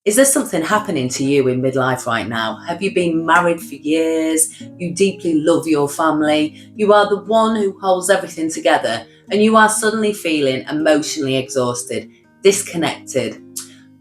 Is there something happening to you in midlife right now? Have you been married for years? You deeply love your family. You are the one who holds everything together, and you are suddenly feeling emotionally exhausted, disconnected,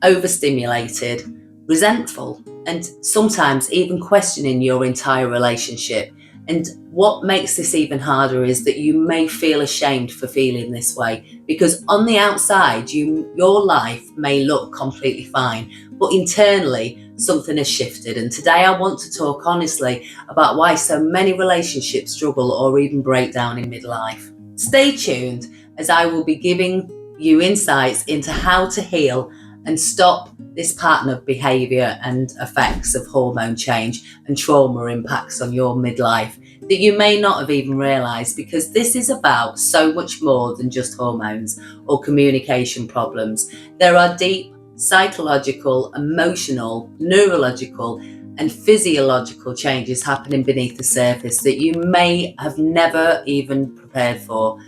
overstimulated, resentful, and sometimes even questioning your entire relationship. And what makes this even harder is that you may feel ashamed for feeling this way, because on the outside, your life may look completely fine, but internally something has shifted. And today I want to talk honestly about why so many relationships struggle or even break down in midlife. Stay tuned, as I will be giving you insights into how to heal and stop this pattern of behaviour and effects of hormone change and trauma impacts on your midlife that you may not have even realised, because this is about so much more than just hormones or communication problems. There are deep psychological, emotional, neurological and physiological changes happening beneath the surface that you may have never even prepared for.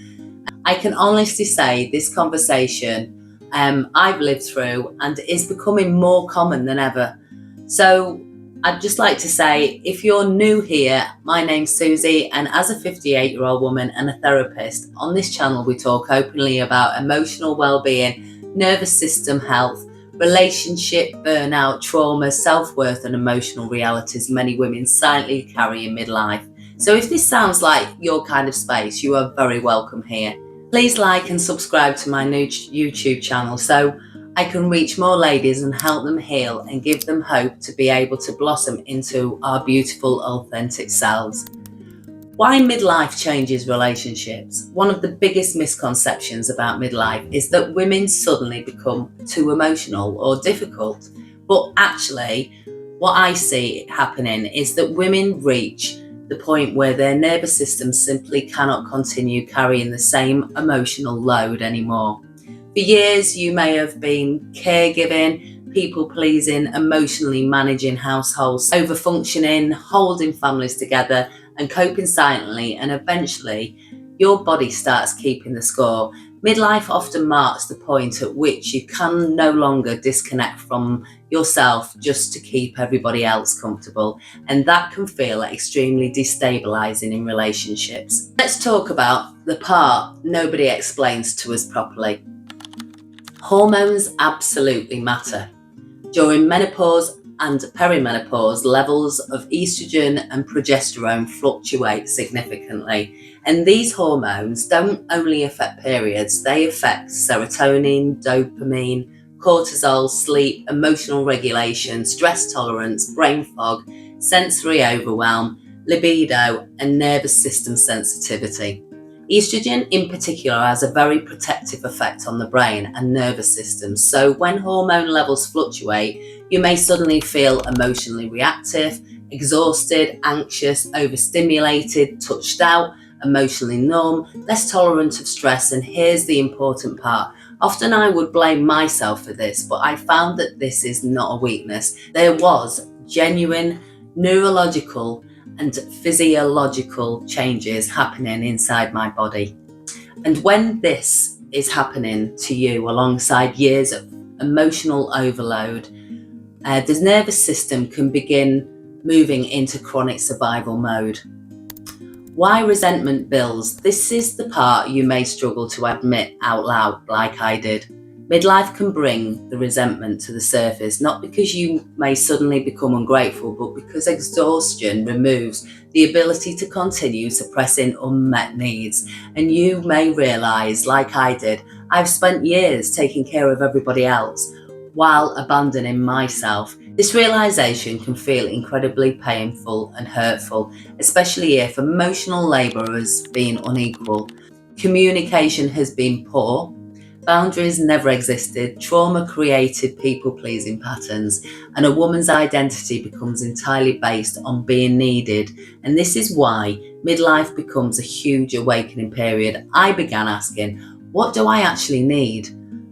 I can honestly say this conversation I've lived through and is becoming more common than ever. So I'd just like to say, if you're new here, my name's Suzie, and as a 58-year-old woman and a therapist, on this channel we talk openly about emotional well-being, nervous system health, relationship, burnout, trauma, self-worth and emotional realities many women silently carry in midlife. So if this sounds like your kind of space, you are very welcome here. Please like and subscribe to my new YouTube channel so I can reach more ladies and help them heal and give them hope to be able to blossom into our beautiful, authentic selves. Why midlife changes relationships? One of the biggest misconceptions about midlife is that women suddenly become too emotional or difficult. But actually, what I see happening is that women reach the point where their nervous system simply cannot continue carrying the same emotional load anymore. For years, you may have been caregiving, people pleasing, emotionally managing households, over functioning, holding families together, and coping silently, and eventually your body starts keeping the score. Midlife often marks the point at which you can no longer disconnect from yourself just to keep everybody else comfortable, and that can feel extremely destabilizing in relationships. Let's talk about the part nobody explains to us properly. Hormones absolutely matter. During menopause and perimenopause, levels of estrogen and progesterone fluctuate significantly. And these hormones don't only affect periods, they affect serotonin, dopamine, cortisol, sleep, emotional regulation, stress tolerance, brain fog, sensory overwhelm, libido, and nervous system sensitivity. Estrogen in particular has a very protective effect on the brain and nervous system, so when hormone levels fluctuate, you may suddenly feel emotionally reactive, exhausted, anxious, overstimulated, touched out, emotionally numb, less tolerant of stress. And here's the important part. Often I would blame myself for this, but I found that this is not a weakness. There was genuine neurological and physiological changes happening inside my body. And when this is happening to you alongside years of emotional overload, the nervous system can begin moving into chronic survival mode. Why resentment builds? This is the part you may struggle to admit out loud, like I did. Midlife can bring the resentment to the surface, not because you may suddenly become ungrateful, but because exhaustion removes the ability to continue suppressing unmet needs. And you may realise, like I did, I've spent years taking care of everybody else while abandoning myself. This realisation can feel incredibly painful and hurtful, especially if emotional labour has been unequal, communication has been poor, boundaries never existed, trauma created people-pleasing patterns, and a woman's identity becomes entirely based on being needed. And this is why midlife becomes a huge awakening period. I began asking, what do I actually need?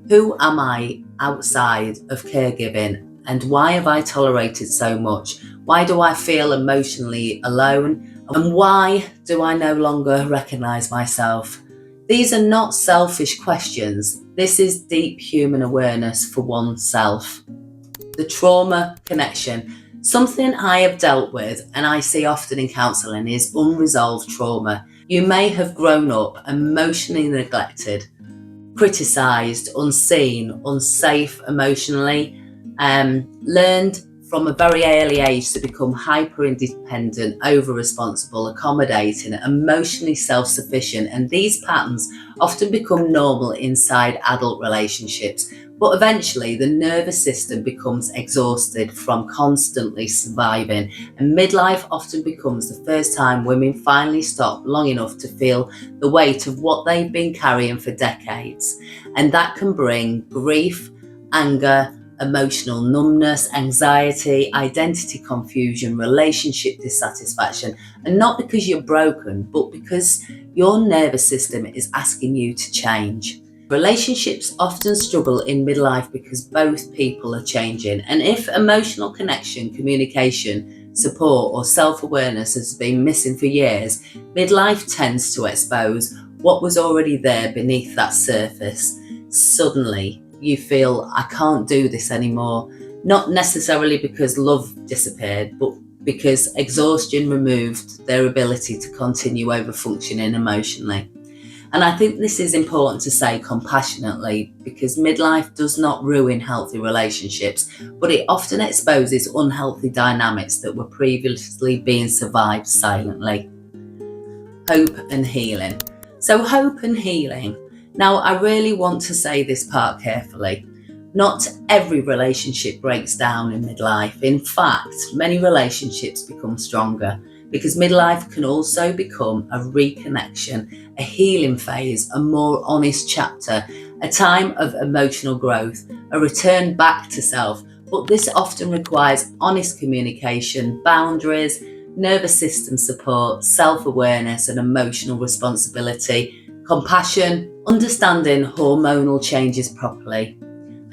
Who am I outside of caregiving? And why have I tolerated so much? Why do I feel emotionally alone? And why do I no longer recognise myself? These are not selfish questions. This is deep human awareness for oneself. the trauma connection. Something I have dealt with and I see often in counselling is unresolved trauma. You may have grown up emotionally neglected, criticised, unseen, unsafe emotionally, learned from a very early age to become hyper independent, over responsible, accommodating, emotionally self-sufficient, and these patterns often become normal inside adult relationships. But eventually the nervous system becomes exhausted from constantly surviving, and midlife often becomes the first time women finally stop long enough to feel the weight of what they've been carrying for decades. And that can bring grief, anger, emotional numbness, anxiety, identity confusion, relationship dissatisfaction, and not because you're broken, but because your nervous system is asking you to change. Relationships often struggle in midlife because both people are changing, and if emotional connection, communication, support, or self-awareness has been missing for years, midlife tends to expose what was already there beneath that surface. Suddenly, you feel, I can't do this anymore, not necessarily because love disappeared, but because exhaustion removed their ability to continue over functioning emotionally. And I think this is important to say compassionately, because midlife does not ruin healthy relationships, but it often exposes unhealthy dynamics that were previously being survived silently. Hope and healing. So hope and healing. Now, I really want to say this part carefully. Not every relationship breaks down in midlife. In fact, many relationships become stronger, because midlife can also become a reconnection, a healing phase, a more honest chapter, a time of emotional growth, a return back to self. But this often requires honest communication, boundaries, nervous system support, self-awareness and emotional responsibility, compassion, understanding hormonal changes properly,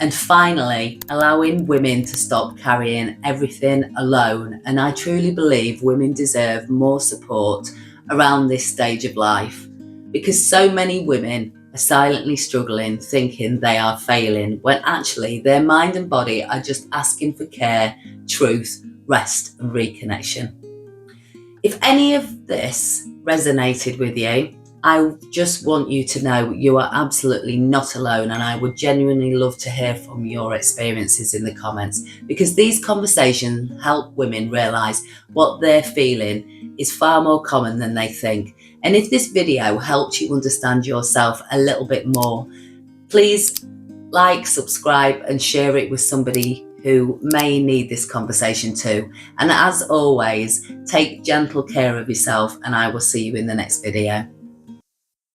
and finally, allowing women to stop carrying everything alone. And I truly believe women deserve more support around this stage of life, because so many women are silently struggling, thinking they are failing, when actually their mind and body are just asking for care, truth, rest and reconnection. If any of this resonated with you, I just want you to know you are absolutely not alone, and I would genuinely love to hear from your experiences in the comments, because these conversations help women realise what they're feeling is far more common than they think. And if this video helped you understand yourself a little bit more, please like, subscribe and share it with somebody who may need this conversation too. And as always, take gentle care of yourself, and I will see you in the next video.